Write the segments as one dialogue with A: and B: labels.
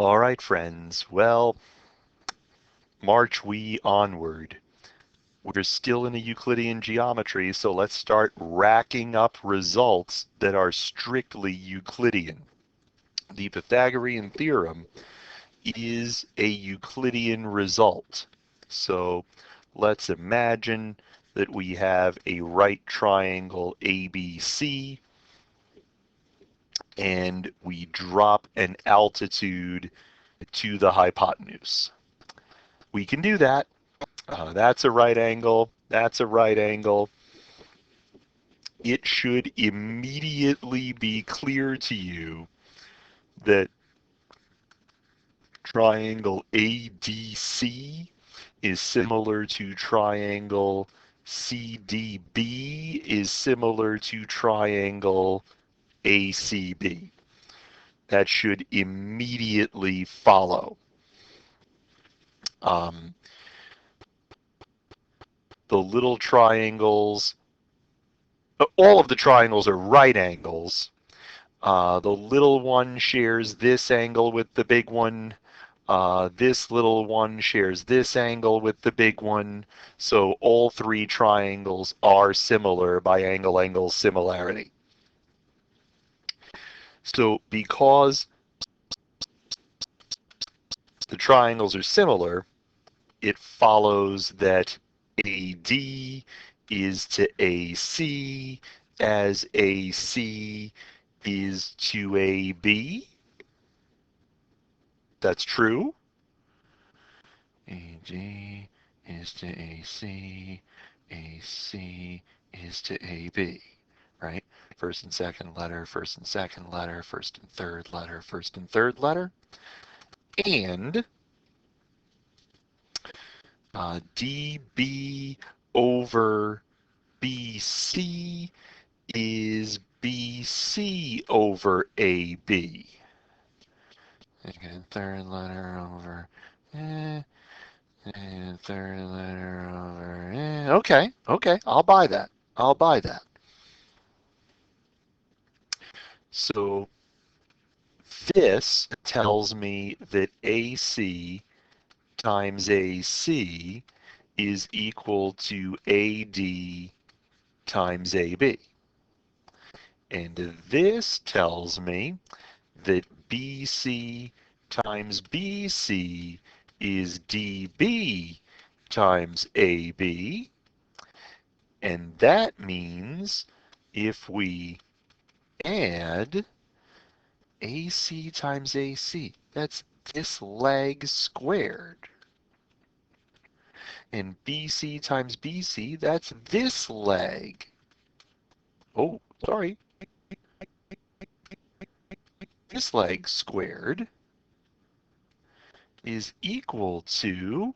A: All right, friends. Well, march we onward. We're still in a Euclidean geometry, so let's start racking up results that are strictly Euclidean. The Pythagorean theorem is a Euclidean result. So let's imagine that we have a right triangle ABC and we drop an altitude to the hypotenuse. We can do that. That's a right angle. That's a right angle. It should immediately be clear to you that triangle ADC is similar to triangle CDB is similar to triangle ACB. That should immediately follow. The little triangles, all of the triangles are right angles. The little one shares this angle with the big one. This little one shares this angle with the big one. So all three triangles are similar by angle-angle similarity. So because the triangles are similar, it follows that AD is to AC as AC is to AB. That's true. AD is to AC, AC is to AB, right? First and second letter, first and second letter, first and third letter, first and third letter. And DB over BC is BC over AB. Second, third letter over, and third letter over, okay, I'll buy that. I'll buy that. So this tells me that AC times AC is equal to AD times AB. And this tells me that BC times BC is DB times AB. And that means if we add AC times AC, that's this leg squared. And BC times BC, that's this leg. Oh, sorry. This leg squared is equal to,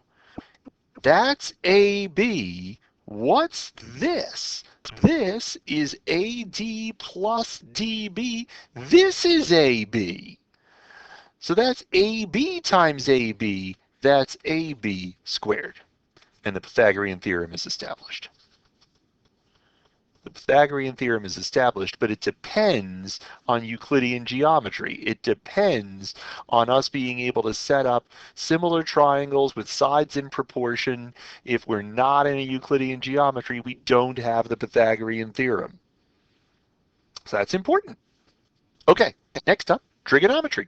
A: that's AB. What's this? This is AD plus DB. This is AB. So that's AB times AB. That's AB squared. And the Pythagorean theorem is established. The Pythagorean theorem is established, but it depends on Euclidean geometry. It depends on us being able to set up similar triangles with sides in proportion. If we're not in a Euclidean geometry, we don't have the Pythagorean theorem. So that's important. Okay, next up, trigonometry.